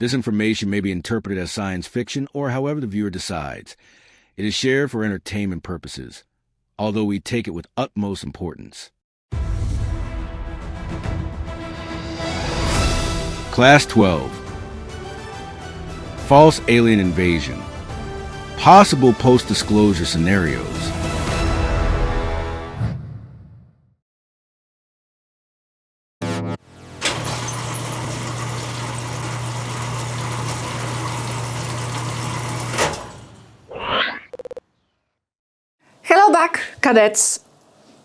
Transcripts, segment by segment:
This information may be interpreted as science fiction or however the viewer decides. It is shared for entertainment purposes, although we take it with utmost importance. Class 12. False alien invasion. Possible post-disclosure scenarios. Hello back, cadets.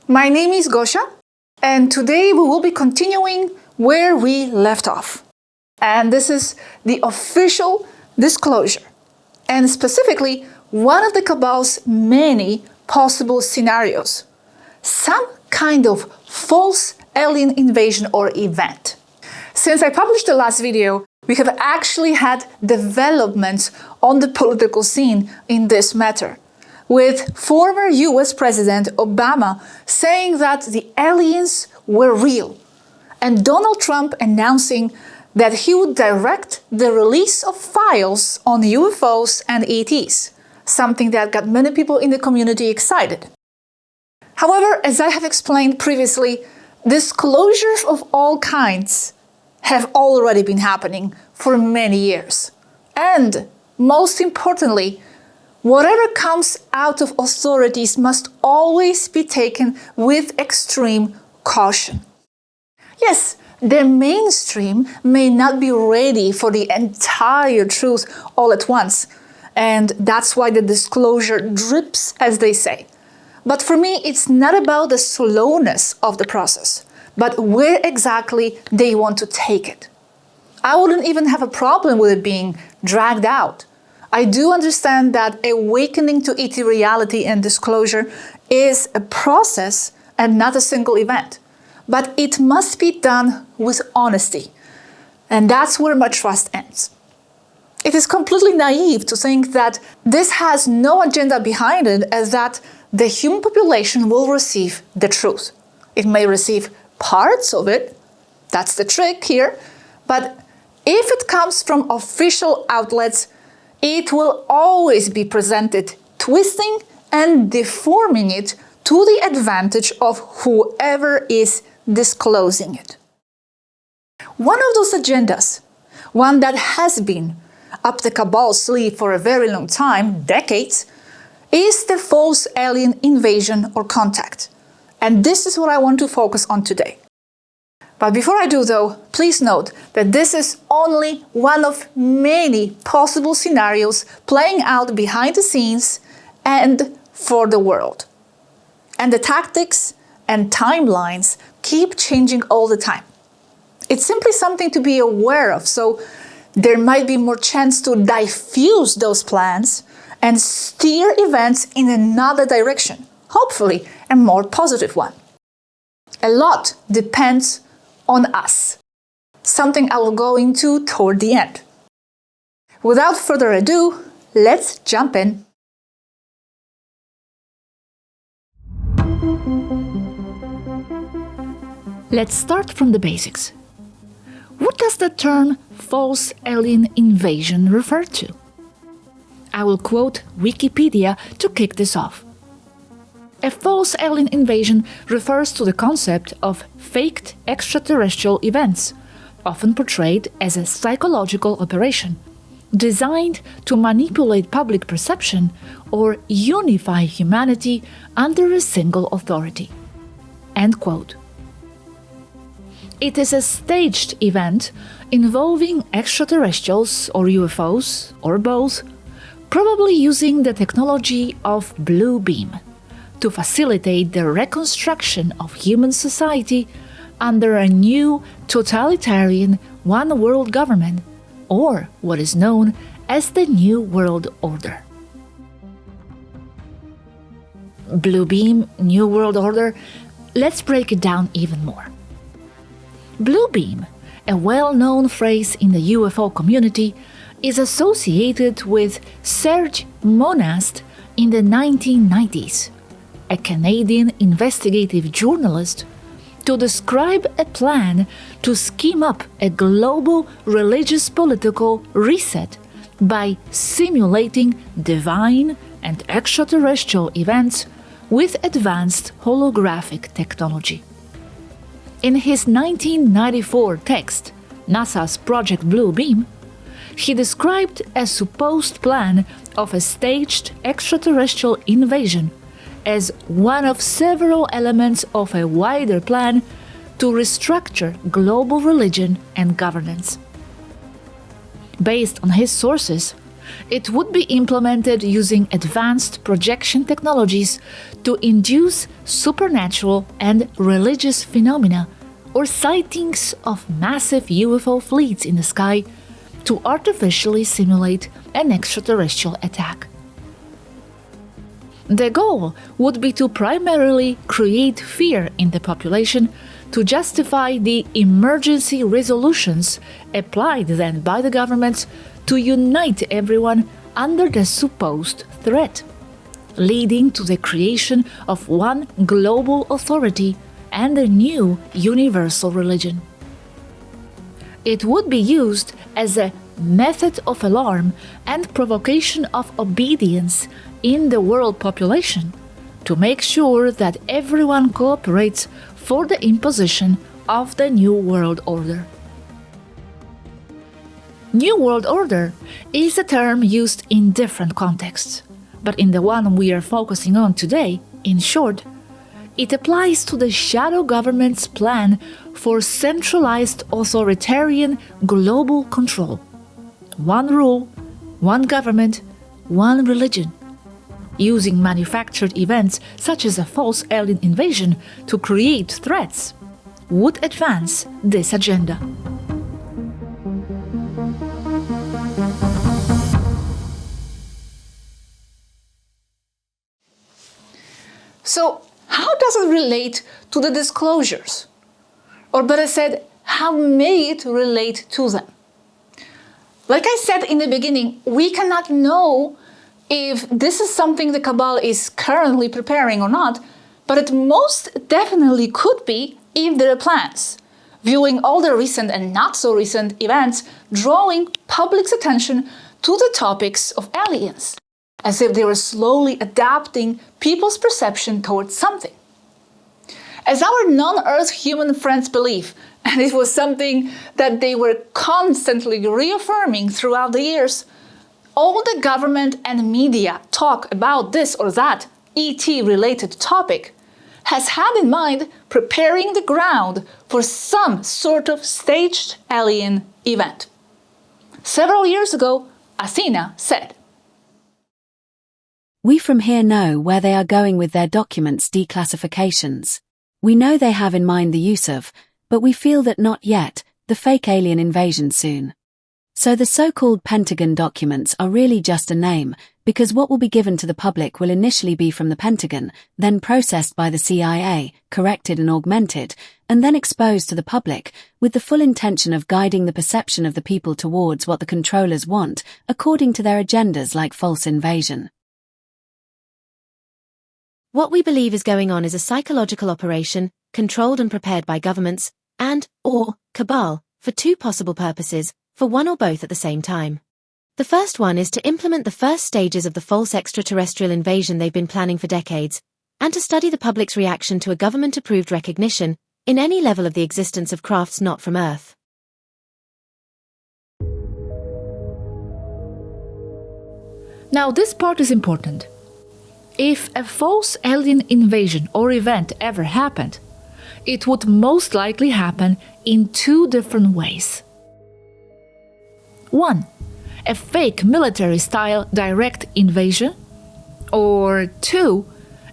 My name is Gosha, and today we will be continuing where we left off. And this is the official disclosure, and specifically one of the Cabal's many possible scenarios. Some kind of false alien invasion or event. Since I published the last video, we have actually had developments on the political scene in this matter, with former US President Obama saying that the aliens were real, and Donald Trump announcing that he would direct the release of files on UFOs and ETs, something that got many people in the community excited. However, as I have explained previously, disclosures of all kinds have already been happening for many years. And most importantly, whatever comes out of authorities must always be taken with extreme caution. Yes, the mainstream may not be ready for the entire truth all at once, and that's why the disclosure drips, as they say. But for me, it's not about the slowness of the process, but where exactly they want to take it. I wouldn't even have a problem with it being dragged out. I do understand that awakening to ET reality and disclosure is a process and not a single event. But it must be done with honesty. And that's where my trust ends. It is completely naive to think that this has no agenda behind it, as that the human population will receive the truth. It may receive parts of it, that's the trick here, but if it comes from official outlets, it will always be presented twisting and deforming it to the advantage of whoever is disclosing it. One of those agendas, one that has been up the Cabal's sleeve for a very long time, decades, is the false alien invasion or contact. And this is what I want to focus on today. But before I do though, please note that this is only one of many possible scenarios playing out behind the scenes and for the world. And the tactics and timelines keep changing all the time. It's simply something to be aware of, so there might be more chance to diffuse those plans and steer events in another direction, hopefully a more positive one. A lot depends on us, something I will go into toward the end. Without further ado, let's jump in. Let's start from the basics. What does the term false alien invasion refer to? I will quote Wikipedia to kick this off. A false alien invasion refers to the concept of faked extraterrestrial events, often portrayed as a psychological operation, designed to manipulate public perception or unify humanity under a single authority. End quote. It is a staged event involving extraterrestrials or UFOs, or both, probably using the technology of blue beam to facilitate the reconstruction of human society under a new totalitarian one-world government, or what is known as the New World Order. Blue beam, New World Order, let's break it down even more. Blue beam, a well-known phrase in the UFO community, is associated with Serge Monast in the 1990s, a Canadian investigative journalist, to describe a plan to scheme up a global religious political reset by simulating divine and extraterrestrial events with advanced holographic technology. In his 1994 text, NASA's Project Blue Beam, he described a supposed plan of a staged extraterrestrial invasion as one of several elements of a wider plan to restructure global religion and governance. Based on his sources, it would be implemented using advanced projection technologies to induce supernatural and religious phenomena or sightings of massive UFO fleets in the sky to artificially simulate an extraterrestrial attack. The goal would be to primarily create fear in the population to justify the emergency resolutions applied then by the governments to unite everyone under the supposed threat, leading to the creation of one global authority and a new universal religion. It would be used as a method of alarm and provocation of obedience in the world population to make sure that everyone cooperates for the imposition of the New World Order. New World Order is a term used in different contexts, but in the one we are focusing on today, in short, it applies to the shadow government's plan for centralized authoritarian global rule. One rule, one government, one religion. Using manufactured events such as a false alien invasion to create threats would advance this agenda. So, how does it relate to the disclosures? Or better said, how may it relate to them? Like I said in the beginning, we cannot know if this is something the Cabal is currently preparing or not, but it most definitely could be if there are plans, viewing all the recent and not so recent events, drawing public's attention to the topics of aliens, as if they were slowly adapting people's perception towards something. As our non-Earth human friends believe, and it was something that they were constantly reaffirming throughout the years, all the government and media talk about this or that ET-related topic has had in mind preparing the ground for some sort of staged alien event. Several years ago, Athena said, "We from here know where they are going with their documents declassifications. We know they have in mind the use of, but we feel that not yet, the fake alien invasion soon. So the so-called Pentagon documents are really just a name, because what will be given to the public will initially be from the Pentagon, then processed by the CIA, corrected and augmented, and then exposed to the public, with the full intention of guiding the perception of the people towards what the controllers want, according to their agendas like false invasion. What we believe is going on is a psychological operation, controlled and prepared by governments, and/or Cabal, for two possible purposes, for one or both at the same time. The first one is to implement the first stages of the false extraterrestrial invasion they've been planning for decades, and to study the public's reaction to a government-approved recognition, in any level of the existence of crafts not from Earth. Now this part is important. If a false alien invasion or event ever happened, it would most likely happen in two different ways. 1. A fake military-style direct invasion, or 2.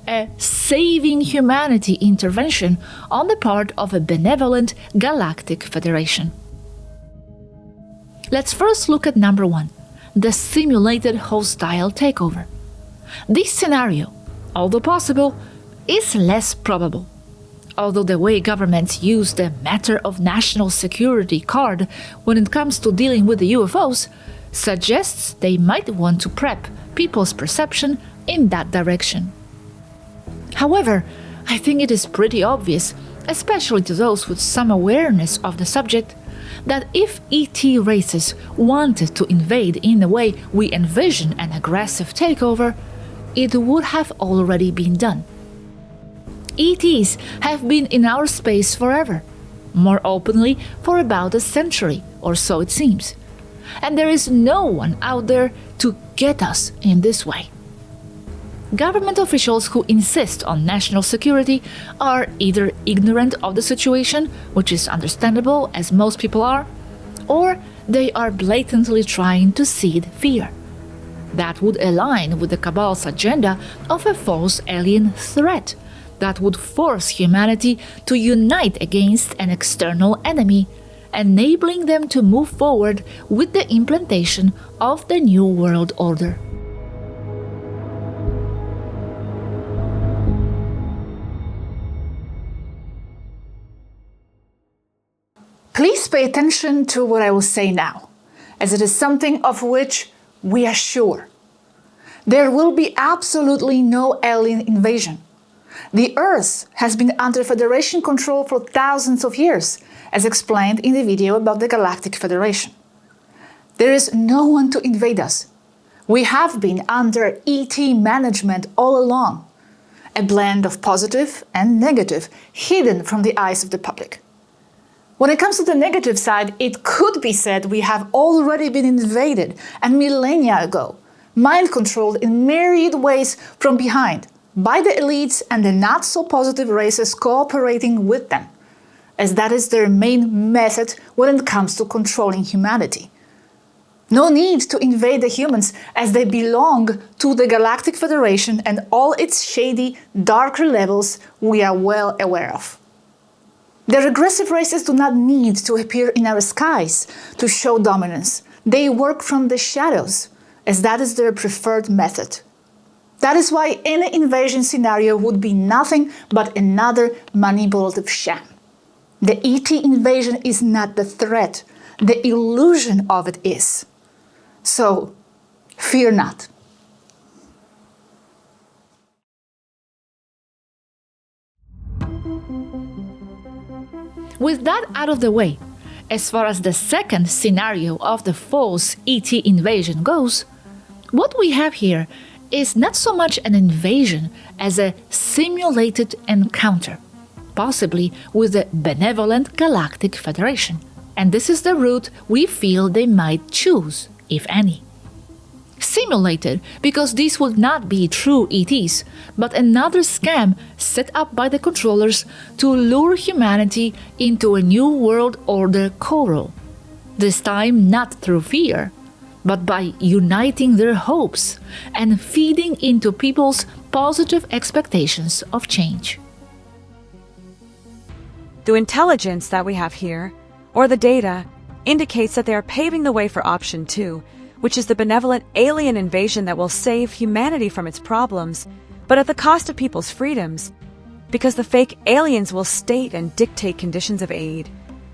A saving humanity intervention on the part of a benevolent Galactic Federation. Let's first look at number 1, the simulated hostile takeover. This scenario, although possible, is less probable. Although the way governments use the matter of national security card when it comes to dealing with the UFOs suggests they might want to prep people's perception in that direction. However, I think it is pretty obvious especially to those with some awareness of the subject, that if ET races wanted to invade in the way we envision an aggressive takeover, it would have already been done. ETs have been in our space forever, more openly for about a century, or so it seems, and there is no one out there to get us in this way. Government officials who insist on national security are either ignorant of the situation, which is understandable as most people are, or they are blatantly trying to seed fear. That would align with the cabal's agenda of a false alien threat that would force humanity to unite against an external enemy, enabling them to move forward with the implementation of the New World Order. Please pay attention to what I will say now, as it is something of which we are sure. There will be absolutely no alien invasion. The Earth has been under Federation control for thousands of years, as explained in the video about the Galactic Federation. There is no one to invade us. We have been under ET management all along, a blend of positive and negative, hidden from the eyes of the public. When it comes to the negative side, it could be said we have already been invaded and millennia ago, mind-controlled in myriad ways from behind, by the elites and the not-so-positive races cooperating with them, as that is their main method when it comes to controlling humanity. No need to invade the humans, as they belong to the Galactic Federation and all its shady, darker levels we are well aware of. The regressive races do not need to appear in our skies to show dominance. They work from the shadows, as that is their preferred method. That is why any invasion scenario would be nothing but another manipulative sham. The ET invasion is not the threat, the illusion of it is. So, fear not. With that out of the way, as far as the second scenario of the false ET invasion goes, what we have here is not so much an invasion as a simulated encounter, possibly with the benevolent Galactic Federation. And this is the route we feel they might choose, if any. Simulated because these would not be true ETs, but another scam set up by the controllers to lure humanity into a new world order co-rule. This time not through fear, but by uniting their hopes and feeding into people's positive expectations of change. The intelligence that we have here, or the data, indicates that they are paving the way for option 2, which is the benevolent alien invasion that will save humanity from its problems, but at the cost of people's freedoms, because the fake aliens will state and dictate conditions of aid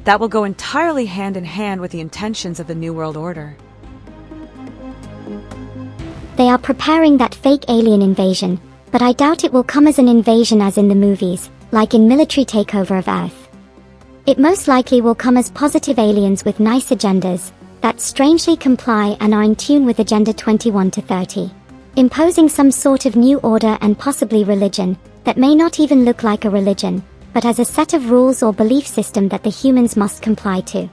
that will go entirely hand in hand with the intentions of the New World Order. They are preparing that fake alien invasion, but I doubt it will come as an invasion as in the movies, like in Military Takeover of Earth. It most likely will come as positive aliens with nice agendas that strangely comply and are in tune with Agenda 21 to 30, imposing some sort of new order and possibly religion that may not even look like a religion, but as a set of rules or belief system that the humans must comply to.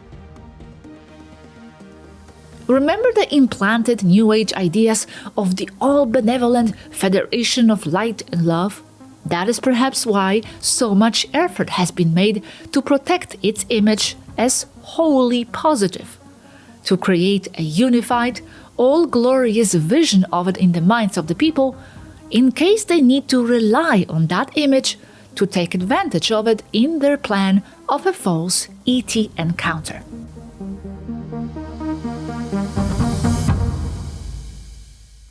Remember the implanted New Age ideas of the all-benevolent Federation of Light and Love? That is perhaps why so much effort has been made to protect its image as wholly positive, to create a unified, all-glorious vision of it in the minds of the people, in case they need to rely on that image to take advantage of it in their plan of a false ET encounter.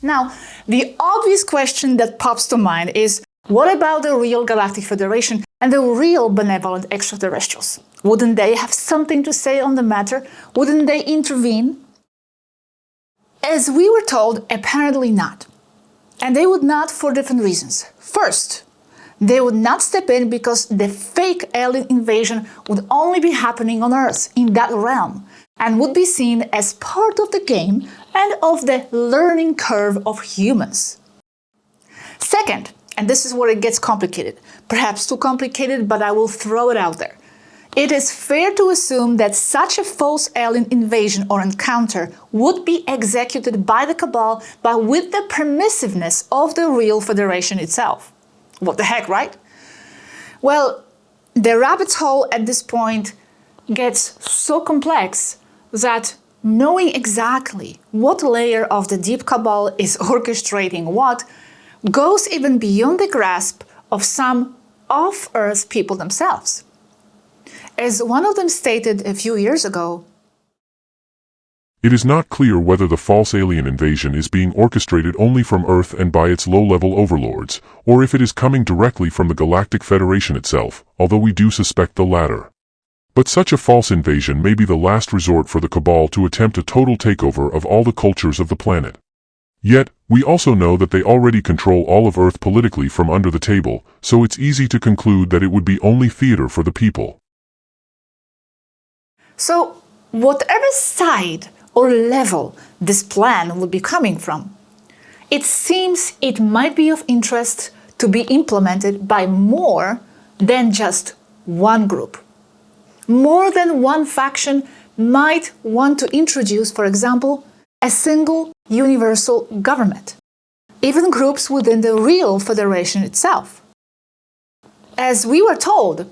Now, the obvious question that pops to mind is, what about the real Galactic Federation and the real benevolent extraterrestrials? Wouldn't they have something to say on the matter? Wouldn't they intervene? As we were told, apparently not. And they would not for different reasons. First, They would not step in because the fake alien invasion would only be happening on Earth, in that realm, and would be seen as part of the game and of the learning curve of humans. Second, and this is where it gets complicated, perhaps too complicated, but I will throw it out there. It is fair to assume that such a false alien invasion or encounter would be executed by the Cabal, but with the permissiveness of the real Federation itself. What the heck, right? Well, the rabbit hole at this point gets so complex that knowing exactly what layer of the deep Cabal is orchestrating what goes even beyond the grasp of some off-Earth people themselves. As one of them stated a few years ago, "It is not clear whether the false alien invasion is being orchestrated only from Earth and by its low-level overlords, or if it is coming directly from the Galactic Federation itself, although we do suspect the latter. But such a false invasion may be the last resort for the Cabal to attempt a total takeover of all the cultures of the planet. Yet, we also know that they already control all of Earth politically from under the table, so it's easy to conclude that it would be only theater for the people." So, whatever side or level this plan would be coming from, it seems it might be of interest to be implemented by more than just one group. More than one faction might want to introduce, for example, a single universal government, even groups within the real Federation itself. As we were told,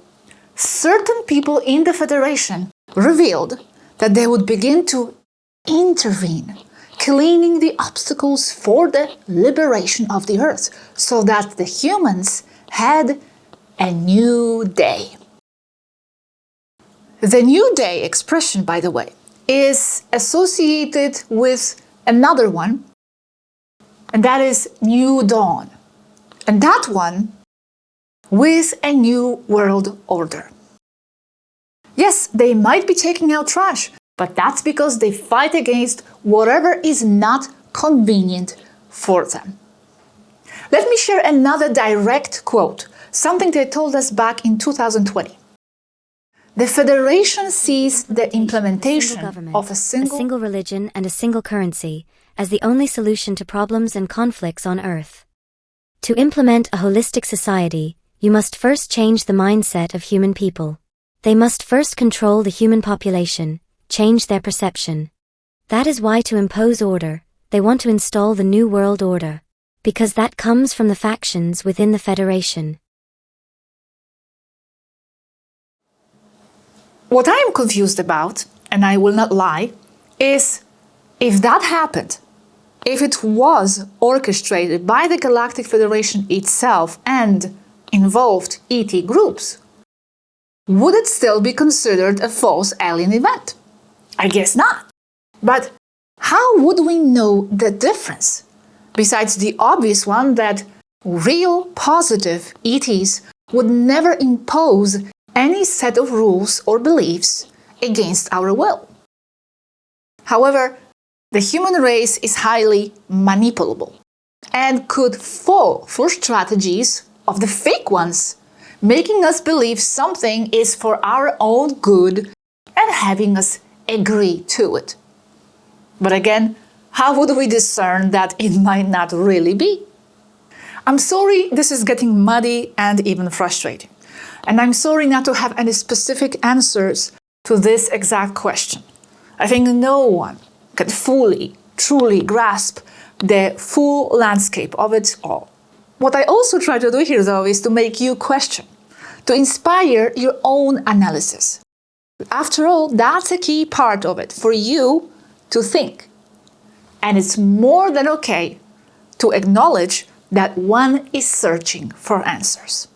certain people in the Federation revealed that they would begin to intervene, cleaning the obstacles for the liberation of the Earth, so that the humans had a new day. The New Day expression, by the way, is associated with another one, and that is New Dawn, and that one with a new world order. Yes, they might be taking out trash, but that's because they fight against whatever is not convenient for them. Let me share another direct quote, something they told us back in 2020. The Federation sees the implementation of a single religion and a single currency as the only solution to problems and conflicts on Earth. To implement a holistic society, you must first change the mindset of human people. They must first control the human population, change their perception. That is why to impose order, they want to install the New World Order, because that comes from the factions within the Federation. What I am confused about, and I will not lie, is if that happened, if it was orchestrated by the Galactic Federation itself and involved ET groups, would it still be considered a false alien event? I guess not. But how would we know the difference? Besides the obvious one that real positive ETs would never impose any set of rules or beliefs against our will. However, the human race is highly manipulable and could fall for strategies of the fake ones, making us believe something is for our own good and having us agree to it. But again, how would we discern that it might not really be? I'm sorry this is getting muddy and even frustrating. And I'm sorry not to have any specific answers to this exact question. I think no one can fully, truly grasp the full landscape of it all. What I also try to do here, though, is to make you question, to inspire your own analysis. After all, that's a key part of it, for you to think. And it's more than okay to acknowledge that one is searching for answers.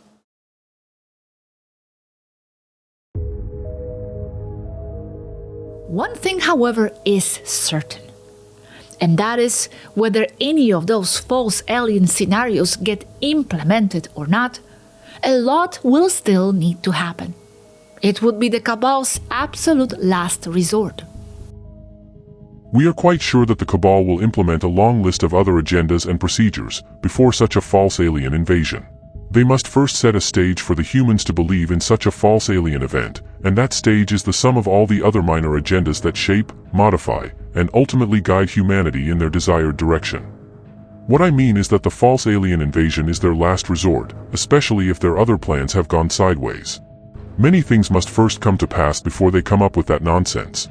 One thing, however, is certain, and that is whether any of those false alien scenarios get implemented or not, a lot will still need to happen. It would be the Cabal's absolute last resort. We are quite sure that the Cabal will implement a long list of other agendas and procedures before such a false alien invasion. They must first set a stage for the humans to believe in such a false alien event, and that stage is the sum of all the other minor agendas that shape, modify, and ultimately guide humanity in their desired direction. What I mean is that the false alien invasion is their last resort, especially if their other plans have gone sideways. Many things must first come to pass before they come up with that nonsense.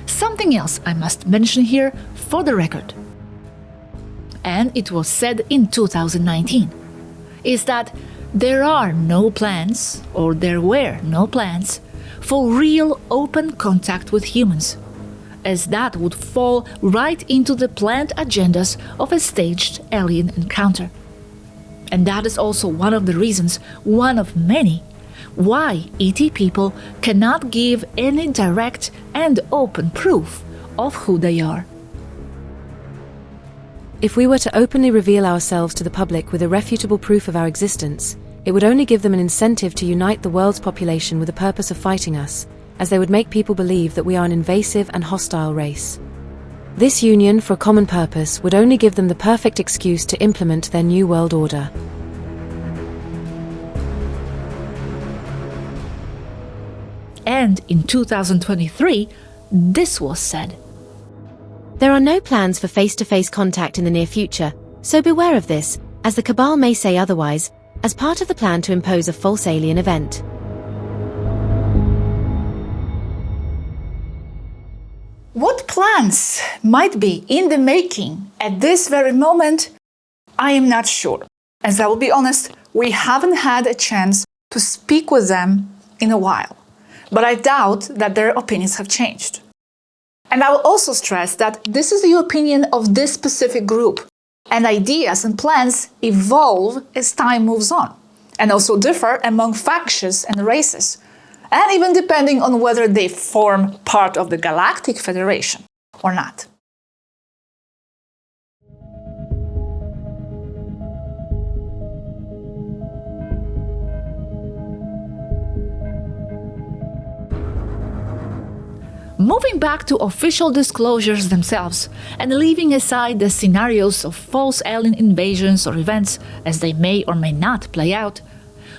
Something else I must mention here for the record, and it was said in 2019, is that there are no plans, or there were no plans, for real open contact with humans, as that would fall right into the planned agendas of a staged alien encounter. And that is also one of the reasons, one of many, why ET people cannot give any direct and open proof of who they are. If we were to openly reveal ourselves to the public with irrefutable proof of our existence, it would only give them an incentive to unite the world's population with the purpose of fighting us, as they would make people believe that we are an invasive and hostile race. This union for a common purpose would only give them the perfect excuse to implement their new world order. And in 2023, this was said. There are no plans for face-to-face contact in the near future, so beware of this, as the Cabal may say otherwise, as part of the plan to impose a false alien event. What plans might be in the making at this very moment, I am not sure. As I will be honest, we haven't had a chance to speak with them in a while, but I doubt that their opinions have changed. And I will also stress that this is the opinion of this specific group, and ideas and plans evolve as time moves on, and also differ among factions and races, and even depending on whether they form part of the Galactic Federation or not. Moving back to official disclosures themselves, and leaving aside the scenarios of false alien invasions or events as they may or may not play out,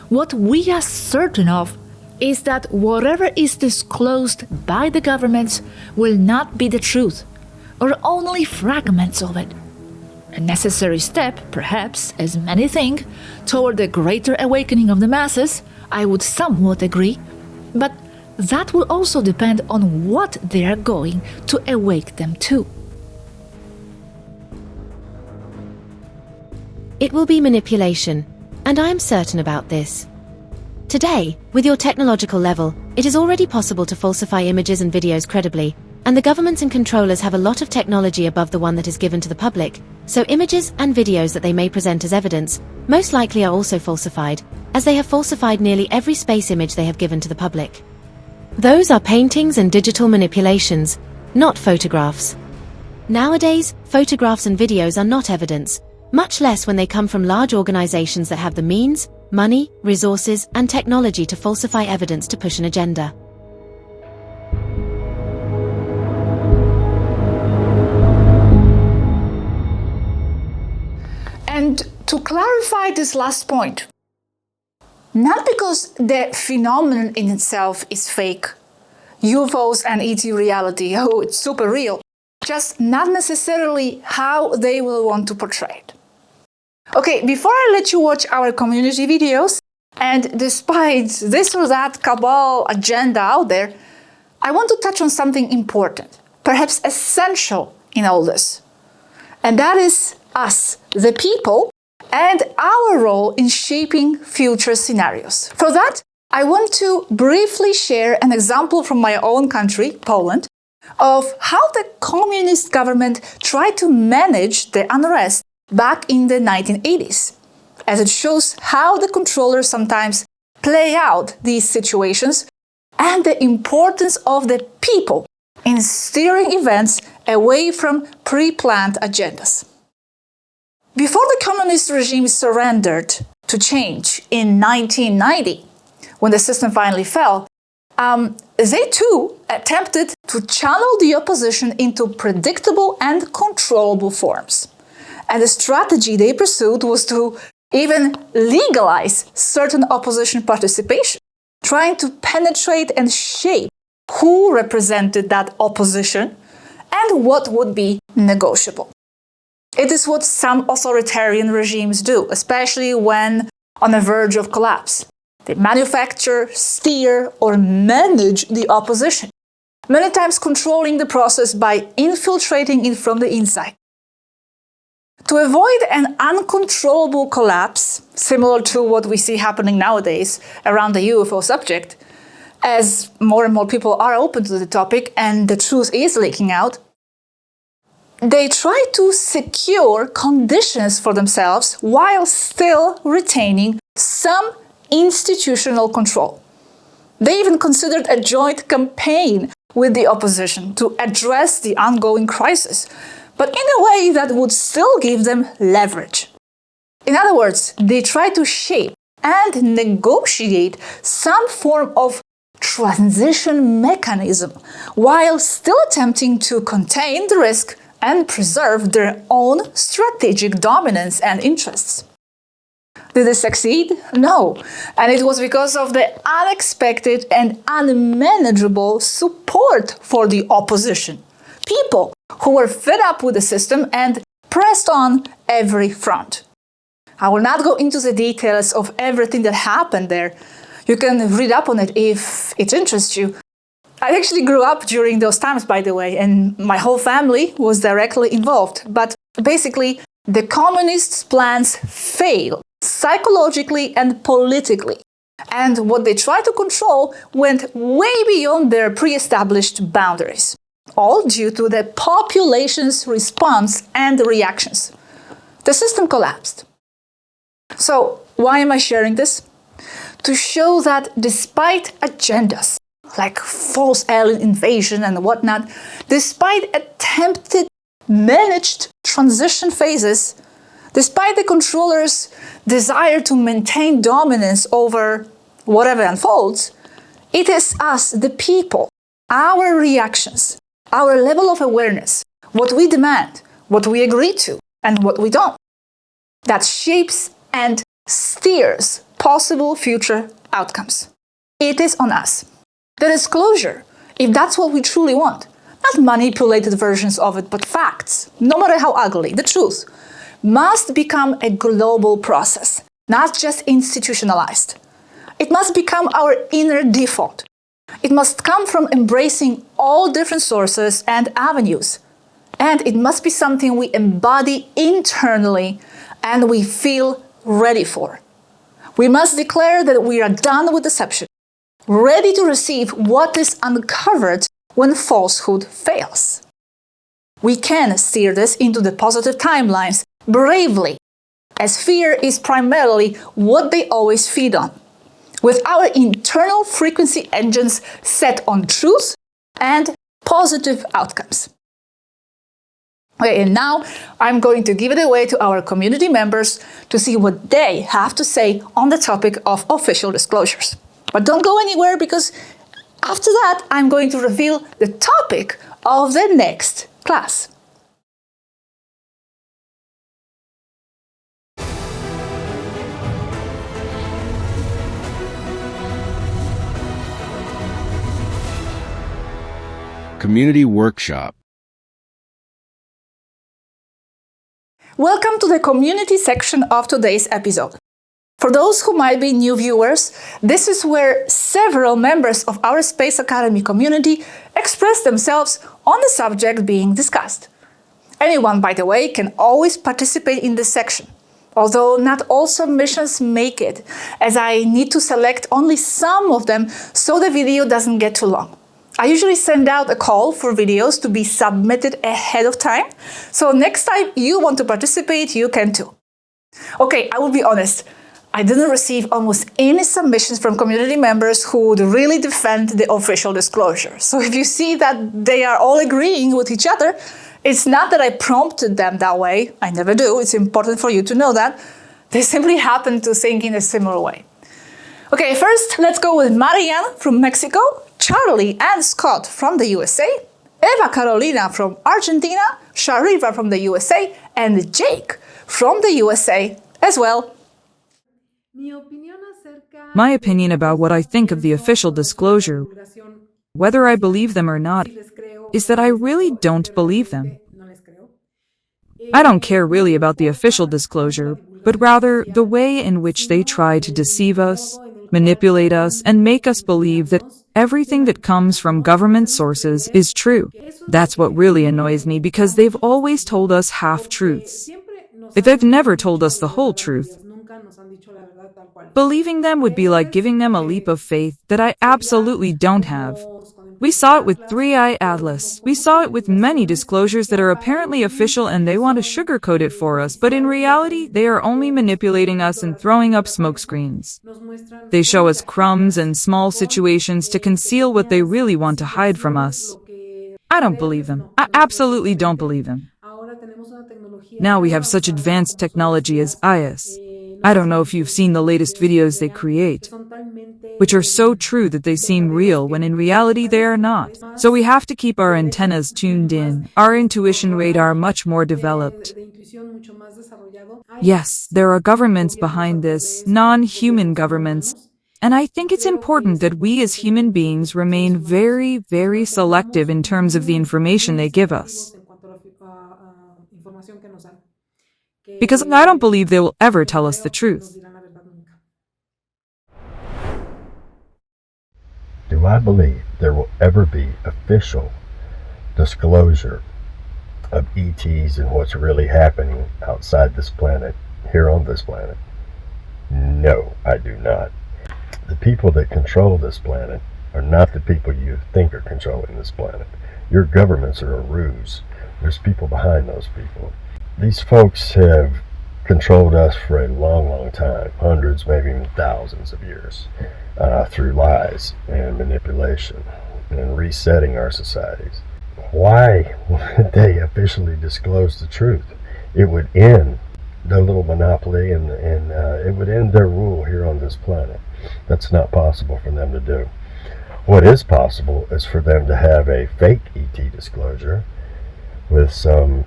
what we are certain of is that whatever is disclosed by the governments will not be the truth, or only fragments of it. A necessary step, perhaps, as many think, toward the greater awakening of the masses, I would somewhat agree, but that will also depend on what they are going to awake them to. It will be manipulation, and I am certain about this. Today, with your technological level, it is already possible to falsify images and videos credibly, and the governments and controllers have a lot of technology above the one that is given to the public, so images and videos that they may present as evidence most likely are also falsified, as they have falsified nearly every space image they have given to the public. Those are paintings and digital manipulations, not photographs. Nowadays, photographs and videos are not evidence, much less when they come from large organizations that have the means, money, resources, and technology to falsify evidence to push an agenda. And to clarify this last point, not because the phenomenon in itself is fake, UFOs and ET reality, oh, it's super real, just not necessarily how they will want to portray it. Okay, before I let you watch our community videos, and despite this or that cabal agenda out there, I want to touch on something important, perhaps essential in all this. And that is us, the people, and our role in shaping future scenarios. For that, I want to briefly share an example from my own country, Poland, of how the communist government tried to manage the unrest back in the 1980s, as it shows how the controllers sometimes play out these situations and the importance of the people in steering events away from pre-planned agendas. Before the communist regime surrendered to change in 1990, when the system finally fell, they too attempted to channel the opposition into predictable and controllable forms. And the strategy they pursued was to even legalize certain opposition participation, trying to penetrate and shape who represented that opposition and what would be negotiable. It is what some authoritarian regimes do, especially when on the verge of collapse. They manufacture, steer, or manage the opposition, many times controlling the process by infiltrating it from the inside. To avoid an uncontrollable collapse, similar to what we see happening nowadays around the UFO subject, as more and more people are open to the topic and the truth is leaking out, they try to secure conditions for themselves while still retaining some institutional control. They even considered a joint campaign with the opposition to address the ongoing crisis, but in a way that would still give them leverage. In other words, they try to shape and negotiate some form of transition mechanism while still attempting to contain the risk and preserve their own strategic dominance and interests. Did they succeed? No. And it was because of the unexpected and unmanageable support for the opposition. People who were fed up with the system and pressed on every front. I will not go into the details of everything that happened there. You can read up on it if it interests you. I actually grew up during those times, by the way, and my whole family was directly involved. But basically, the communists' plans failed psychologically and politically. And what they tried to control went way beyond their pre-established boundaries, all due to the population's response and reactions. The system collapsed. So, why am I sharing this? To show that despite agendas, like false alien invasion and whatnot, despite attempted managed transition phases, despite the controllers' desire to maintain dominance over whatever unfolds, it is us, the people, our reactions, our level of awareness, what we demand, what we agree to, and what we don't, that shapes and steers possible future outcomes. It is on us. The disclosure, if that's what we truly want, not manipulated versions of it, but facts, no matter how ugly, the truth, must become a global process, not just institutionalized. It must become our inner default. It must come from embracing all different sources and avenues. And it must be something we embody internally and we feel ready for. We must declare that we are done with deception, ready to receive what is uncovered when falsehood fails. We can steer this into the positive timelines bravely, as fear is primarily what they always feed on, with our internal frequency engines set on truth and positive outcomes. Okay, and now I'm going to give it away to our community members to see what they have to say on the topic of official disclosures. But don't go anywhere, because after that I'm going to reveal the topic of the next class. Community Workshop. Welcome to the community section of today's episode. For those who might be new viewers, this is where several members of our Space Academy community express themselves on the subject being discussed. Anyone, by the way, can always participate in this section, although not all submissions make it, as I need to select only some of them so the video doesn't get too long. I usually send out a call for videos to be submitted ahead of time, so next time you want to participate, you can too. Okay, I will be honest, I didn't receive almost any submissions from community members who would really defend the official disclosure. So if you see that they are all agreeing with each other, it's not that I prompted them that way. I never do. It's important for you to know that. They simply happen to think in a similar way. Okay, first let's go with Marianne from Mexico Charlie and Scott from the USA, Eva Carolina from Argentina, Shariva from the USA, and Jake from the USA as well. My opinion about what I think of the official disclosure, whether I believe them or not, is that I really don't believe them. I don't care really about the official disclosure, but rather the way in which they try to deceive us, manipulate us, and make us believe that everything that comes from government sources is true. That's what really annoys me, because they've always told us half-truths. They've never told us the whole truth. Believing them would be like giving them a leap of faith that I absolutely don't have. We saw it with Three-Eye Atlas. We saw it with many disclosures that are apparently official and they want to sugarcoat it for us, but in reality, they are only manipulating us and throwing up smokescreens. They show us crumbs and small situations to conceal what they really want to hide from us. I don't believe them. I absolutely don't believe them. Now we have such advanced technology as IS. I don't know if you've seen the latest videos they create, which are so true that they seem real when in reality they are not. So we have to keep our antennas tuned in, our intuition radar much more developed. Yes, there are governments behind this, non-human governments, and I think it's important that we as human beings remain very, very selective in terms of the information they give us. Because I don't believe they will ever tell us the truth. Do I believe there will ever be official disclosure of ETs and what's really happening outside this planet, here on this planet? No, I do not. The people that control this planet are not the people you think are controlling this planet. Your governments are a ruse. There's people behind those people. These folks have controlled us for a long, long time, hundreds, maybe even thousands of years, through lies and manipulation and resetting our societies. Why would they officially disclose the truth? It would end their little monopoly and it would end their rule here on this planet. That's not possible for them to do. What is possible is for them to have a fake ET disclosure with some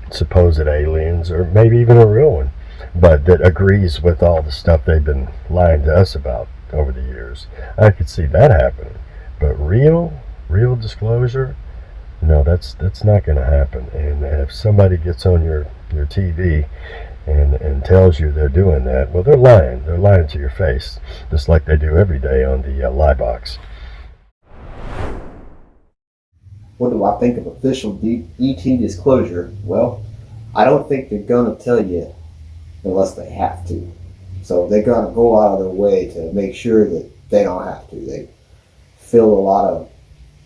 supposed aliens, or maybe even a real one, but that agrees with all the stuff they've been lying to us about over the years. I could see that happening, but real disclosure, no, that's not going to happen. And if somebody gets on your TV and tells you they're doing that, well, they're lying to your face, just like they do every day on the lie box. What do I think of official ET disclosure? Well, I don't think they're going to tell you unless they have to. So they're going to go out of their way to make sure that they don't have to. They fill a lot of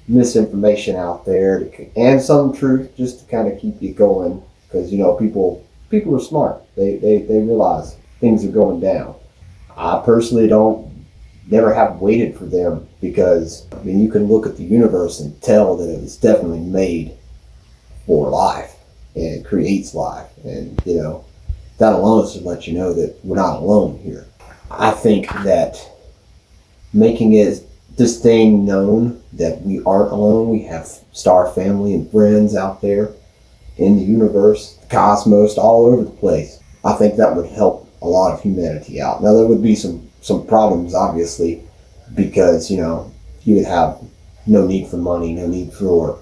misinformation out there and some truth just to kind of keep you going, because, you know, people are smart. They realize things are going down. I personally never have waited for them, because I mean, you can look at the universe and tell that it was definitely made for life, and it creates life, and you know, that alone should let you know that we're not alone here. I think that making this thing known that we aren't alone, we have star family and friends out there in the universe, the cosmos, all over the place. I think that would help a lot of humanity out. Now there would be some problems, obviously, because, you know, you would have no need for money, no need for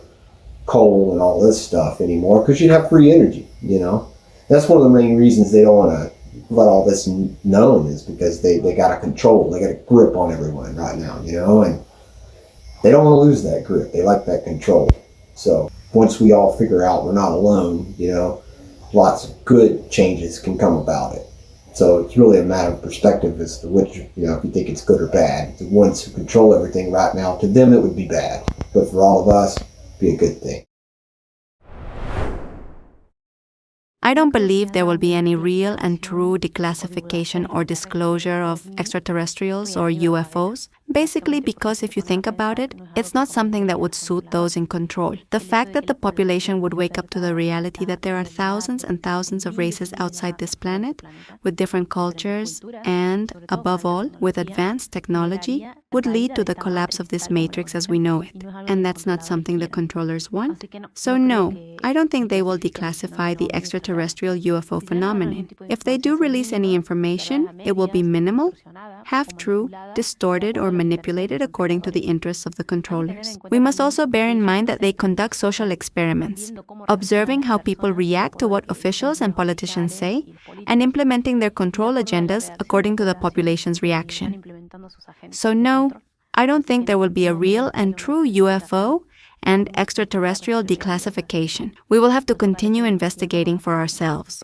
coal and all this stuff anymore, because you'd have free energy, you know. That's one of the main reasons they don't want to let all this known, is because they got a control, they got a grip on everyone right now, you know, and they don't want to lose that grip. They like that control. So once we all figure out we're not alone, you know, lots of good changes can come about it. So it's really a matter of perspective as to which, you know, if you think it's good or bad. The ones who control everything right now, to them it would be bad. But for all of us, it'd be a good thing. I don't believe there will be any real and true declassification or disclosure of extraterrestrials or UFOs, basically because if you think about it, it's not something that would suit those in control. The fact that the population would wake up to the reality that there are thousands and thousands of races outside this planet, with different cultures and, above all, with advanced technology, would lead to the collapse of this matrix as we know it. And that's not something the controllers want. So no, I don't think they will declassify the extraterrestrial UFO phenomenon. If they do release any information, it will be minimal, half-true, distorted, or manipulated according to the interests of the controllers. We must also bear in mind that they conduct social experiments, observing how people react to what officials and politicians say, and implementing their control agendas according to the population's reaction. So no, I don't think there will be a real and true UFO and extraterrestrial declassification. We will have to continue investigating for ourselves.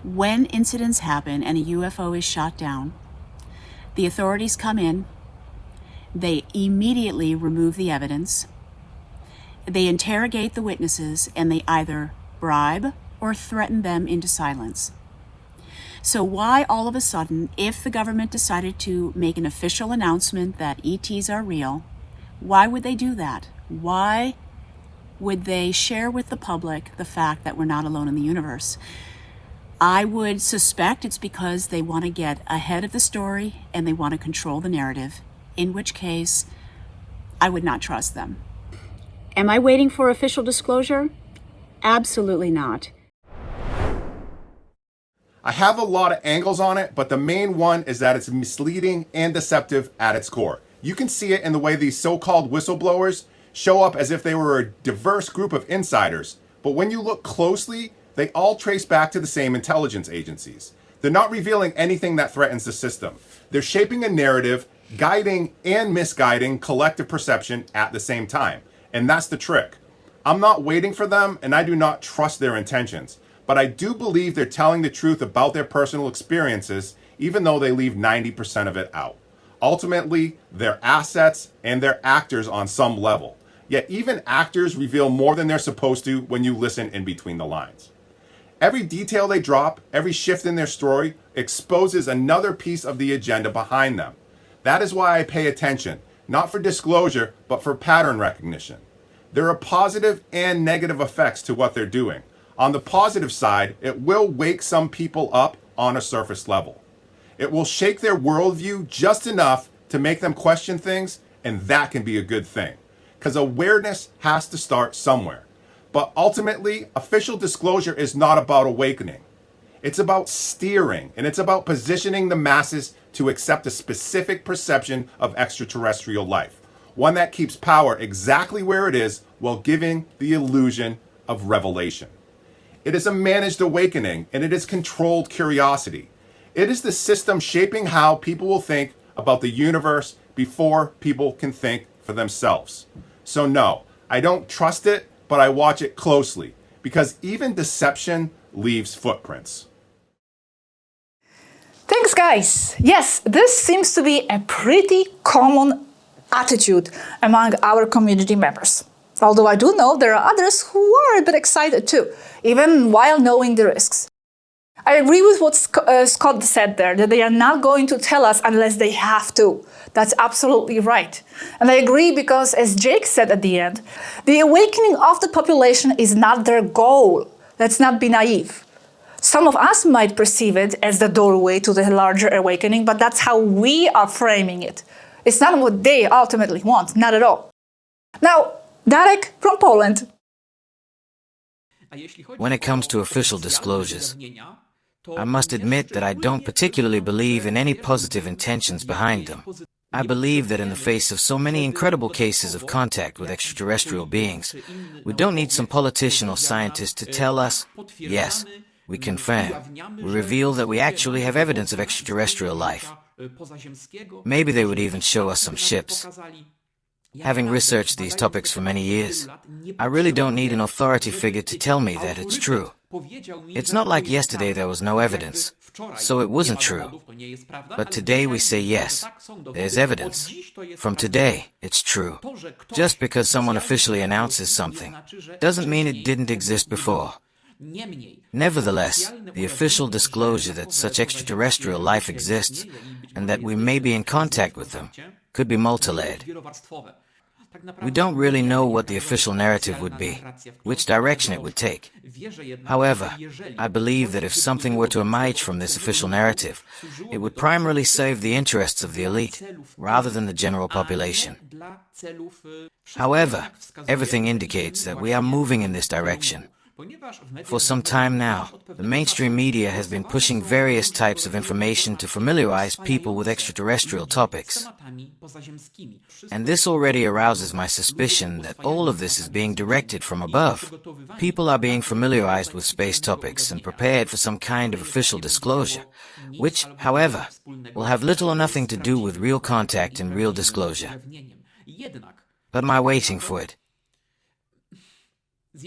When incidents happen and a UFO is shot down, the authorities come in, they immediately remove the evidence, they interrogate the witnesses, and they either bribe or threaten them into silence. So why all of a sudden, if the government decided to make an official announcement that ETs are real, why would they do that? Why would they share with the public the fact that we're not alone in the universe? I would suspect it's because they want to get ahead of the story and they want to control the narrative, in which case I would not trust them. Am I waiting for official disclosure? Absolutely not. I have a lot of angles on it, but the main one is that it's misleading and deceptive at its core. You can see it in the way these so-called whistleblowers show up as if they were a diverse group of insiders, but when you look closely, they all trace back to the same intelligence agencies. They're not revealing anything that threatens the system. They're shaping a narrative, guiding and misguiding collective perception at the same time. And that's the trick. I'm not waiting for them, and I do not trust their intentions. But I do believe they're telling the truth about their personal experiences, even though they leave 90% of it out. Ultimately, they're assets and they're actors on some level. Yet even actors reveal more than they're supposed to when you listen in between the lines. Every detail they drop, every shift in their story, exposes another piece of the agenda behind them. That is why I pay attention, not for disclosure, but for pattern recognition. There are positive and negative effects to what they're doing. On the positive side, it will wake some people up on a surface level. It will shake their worldview just enough to make them question things, and that can be a good thing. Because awareness has to start somewhere. But ultimately, official disclosure is not about awakening. It's about steering, and it's about positioning the masses to accept a specific perception of extraterrestrial life. One that keeps power exactly where it is while giving the illusion of revelation. It is a managed awakening, and it is controlled curiosity. It is the system shaping how people will think about the universe before people can think for themselves. So no, I don't trust it, but I watch it closely, because even deception leaves footprints. Thanks, guys. Yes, this seems to be a pretty common attitude among our community members. Although I do know there are others who are a bit excited too, even while knowing the risks. I agree with what Scott said there, that they are not going to tell us unless they have to. That's absolutely right. And I agree because, as Jake said at the end, the awakening of the population is not their goal. Let's not be naive. Some of us might perceive it as the doorway to the larger awakening, but that's how we are framing it. It's not what they ultimately want, not at all. Now, Alec from Poland. When it comes to official disclosures, I must admit that I don't particularly believe in any positive intentions behind them. I believe that in the face of so many incredible cases of contact with extraterrestrial beings, we don't need some politician or scientist to tell us, yes, we confirm, we reveal that we actually have evidence of extraterrestrial life. Maybe they would even show us some ships. Having researched these topics for many years, I really don't need an authority figure to tell me that it's true. It's not like yesterday there was no evidence, so it wasn't true. But today we say yes, there's evidence. From today, it's true. Just because someone officially announces something doesn't mean it didn't exist before. Nevertheless, the official disclosure that such extraterrestrial life exists and that we may be in contact with them could be multi-layered. We don't really know what the official narrative would be, which direction it would take. However, I believe that if something were to emerge from this official narrative, it would primarily serve the interests of the elite, rather than the general population. However, everything indicates that we are moving in this direction. For some time now, the mainstream media has been pushing various types of information to familiarize people with extraterrestrial topics. And this already arouses my suspicion that all of this is being directed from above. People are being familiarized with space topics and prepared for some kind of official disclosure, which, however, will have little or nothing to do with real contact and real disclosure. But am I waiting for it?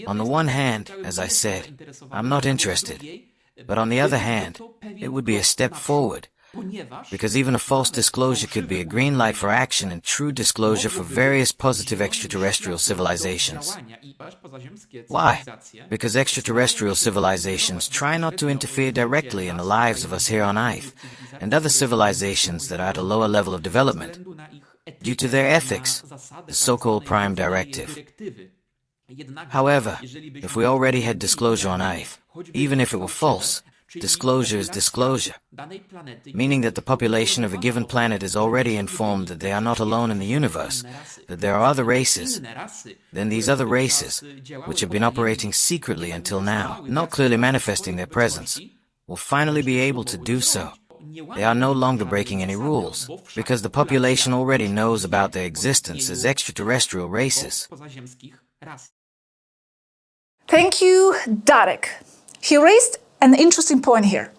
On the one hand, as I said, I'm not interested. But on the other hand, it would be a step forward, because even a false disclosure could be a green light for action and true disclosure for various positive extraterrestrial civilizations. Why? Because extraterrestrial civilizations try not to interfere directly in the lives of us here on Earth, and other civilizations that are at a lower level of development, due to their ethics, the so-called Prime Directive. However, if we already had disclosure on Earth, even if it were false, disclosure is disclosure, meaning that the population of a given planet is already informed that they are not alone in the universe, that there are other races. Then these other races, which have been operating secretly until now, not clearly manifesting their presence, will finally be able to do so. They are no longer breaking any rules, because the population already knows about their existence as extraterrestrial races. Thank you, Alec. He raised an interesting point here.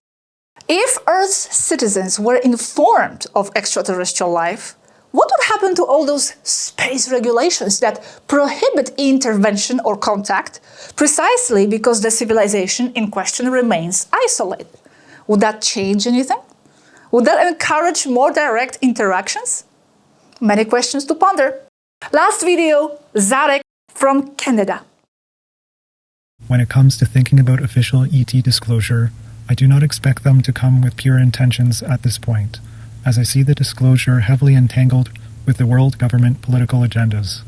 If Earth's citizens were informed of extraterrestrial life, what would happen to all those space regulations that prohibit intervention or contact precisely because the civilization in question remains isolated? Would that change anything? Would that encourage more direct interactions? Many questions to ponder. Last video, Alec from Canada. When it comes to thinking about official ET disclosure, I do not expect them to come with pure intentions at this point, as I see the disclosure heavily entangled with the world government political agendas,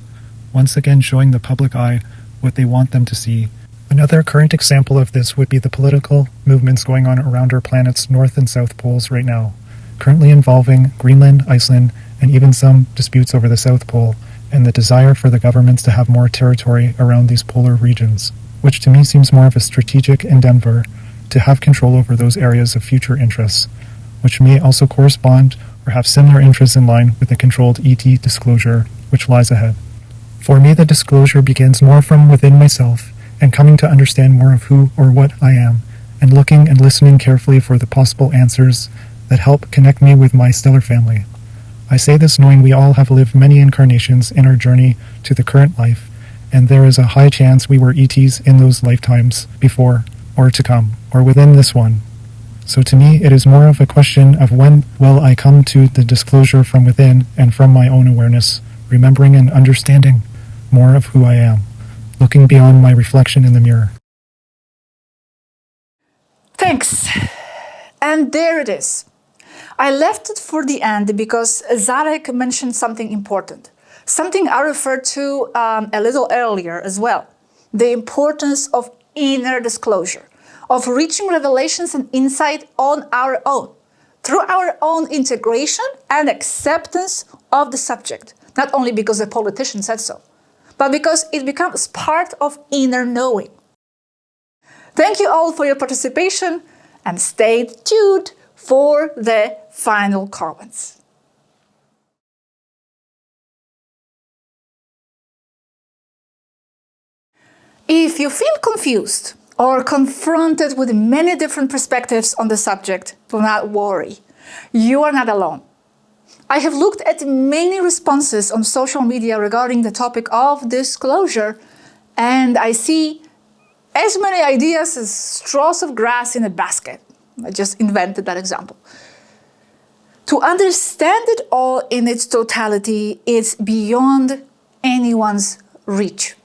once again showing the public eye what they want them to see. Another current example of this would be the political movements going on around our planet's north and south poles right now, currently involving Greenland, Iceland, and even some disputes over the South Pole, and the desire for the governments to have more territory around these polar regions, which to me seems more of a strategic endeavor to have control over those areas of future interests, which may also correspond or have similar interests in line with the controlled ET disclosure which lies ahead. For me, the disclosure begins more from within myself and coming to understand more of who or what I am, and looking and listening carefully for the possible answers that help connect me with my stellar family. I say this knowing we all have lived many incarnations in our journey to the current life, and there is a high chance we were ETs in those lifetimes before, or to come, or within this one. So to me, it is more of a question of when will I come to the disclosure from within and from my own awareness, remembering and understanding more of who I am, looking beyond my reflection in the mirror. Thanks. And there it is. I left it for the end because Alec mentioned something important. Something I referred to a little earlier as well. The importance of inner disclosure, of reaching revelations and insight on our own, through our own integration and acceptance of the subject, not only because a politician said so, but because it becomes part of inner knowing. Thank you all for your participation, and stay tuned for the final comments. If you feel confused or confronted with many different perspectives on the subject, do not worry. You are not alone. I have looked at many responses on social media regarding the topic of disclosure, and I see as many ideas as straws of grass in a basket. I just invented that example. To understand it all in its totality is beyond anyone's reach.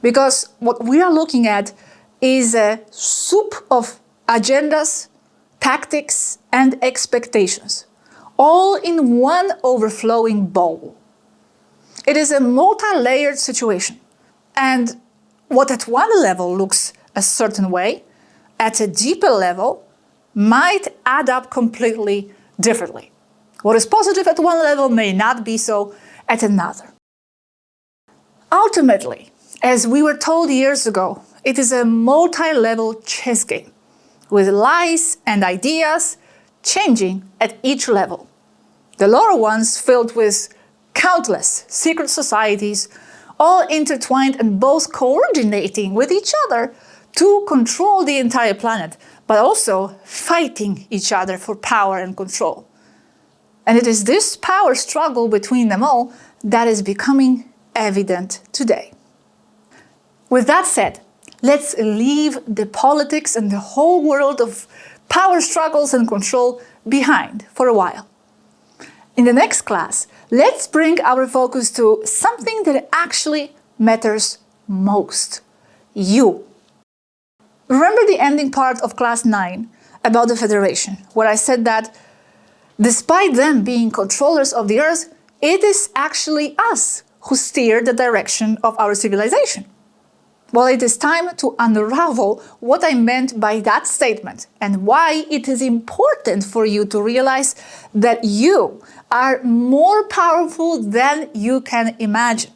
Because what we are looking at is a soup of agendas, tactics, and expectations, all in one overflowing bowl. It is a multi-layered situation, and what at one level looks a certain way, at a deeper level, might add up completely differently. What is positive at one level may not be so at another. Ultimately, as we were told years ago, it is a multi-level chess game, with lies and ideas changing at each level. The lower ones filled with countless secret societies, all intertwined and both coordinating with each other to control the entire planet, but also fighting each other for power and control. And it is this power struggle between them all that is becoming evident today. With that said, let's leave the politics and the whole world of power struggles and control behind for a while. In the next class, let's bring our focus to something that actually matters most: you. Remember the ending part of class 9 about the Federation, where I said that despite them being controllers of the Earth, it is actually us who steer the direction of our civilization. Well, it is time to unravel what I meant by that statement and why it is important for you to realize that you are more powerful than you can imagine.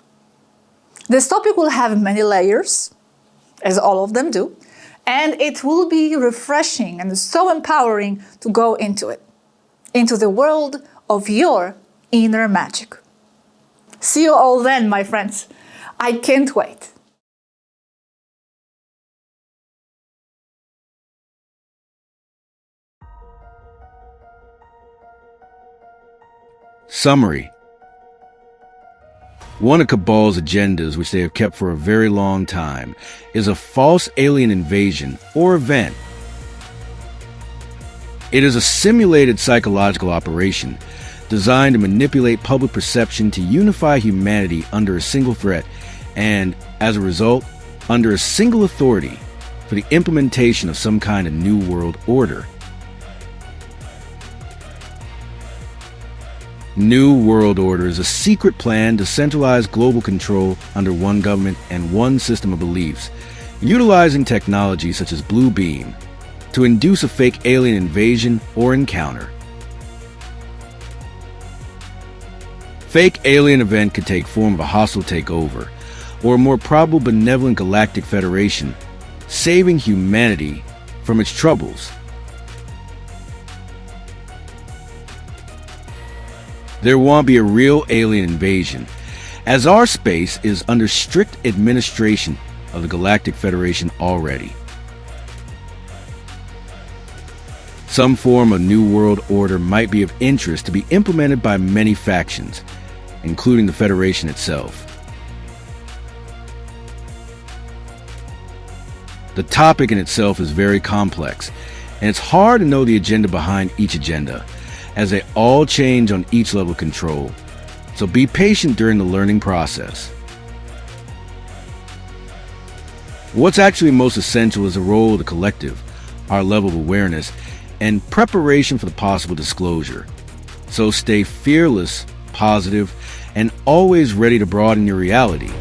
This topic will have many layers, as all of them do, and it will be refreshing and so empowering to go into it, into the world of your inner magic. See you all then, my friends. I can't wait. Summary. One of Cabal's agendas, which they have kept for a very long time, is a false alien invasion or event. It is a simulated psychological operation designed to manipulate public perception to unify humanity under a single threat and, as a result, under a single authority for the implementation of some kind of new world order. New World Order is a secret plan to centralize global control under one government and one system of beliefs, utilizing technology such as Blue Beam to induce a fake alien invasion or encounter. Fake alien event could take form of a hostile takeover, or a more probable benevolent Galactic Federation, saving humanity from its troubles. There won't be a real alien invasion, as our space is under strict administration of the Galactic Federation already. Some form of New World Order might be of interest to be implemented by many factions, including the Federation itself. The topic in itself is very complex, and it's hard to know the agenda behind each agenda, as they all change on each level of control. So be patient during the learning process. What's actually most essential is the role of the collective, our level of awareness, and preparation for the possible disclosure. So stay fearless, positive, and always ready to broaden your reality.